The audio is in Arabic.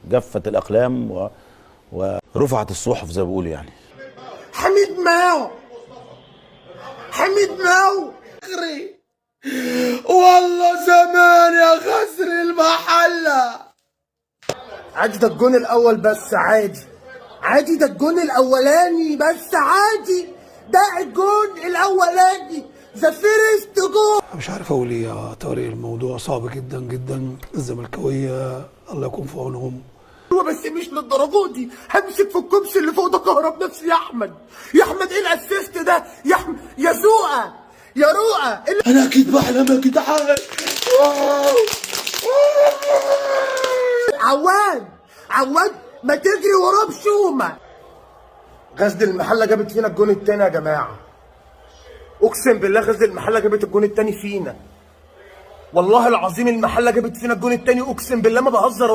جفت الاقلام ورفعت الصحف زي ما بيقولوا يعني. حميد ماو خسري والله زمان يا خسر المحله. عادي ده الجون الاول بس، عادي ده الجون الاولاني بس، عادي ده الجون الاولاني، ذا فيرست جون. مش عارف اقول ايه يا طارق، الموضوع صعب جدا جدا. الزملكاويه الله يكون في عونهم. بس مش للدرجه دي، همسك في الكبس اللي فوق ده كهرب نفسي. يا احمد ايه الاسيست ده يا احمد؟ يا زوقه يا روقه انا اكيد بحلم يا جدعان. عواد ما تجري وراه بشومه. غزل المحله جابت فينا الجون التاني يا جماعه، اقسم بالله غزل المحله جابت الجون التاني فينا، والله العظيم المحله جابت فينا الجون التاني، اقسم بالله ما بهزر.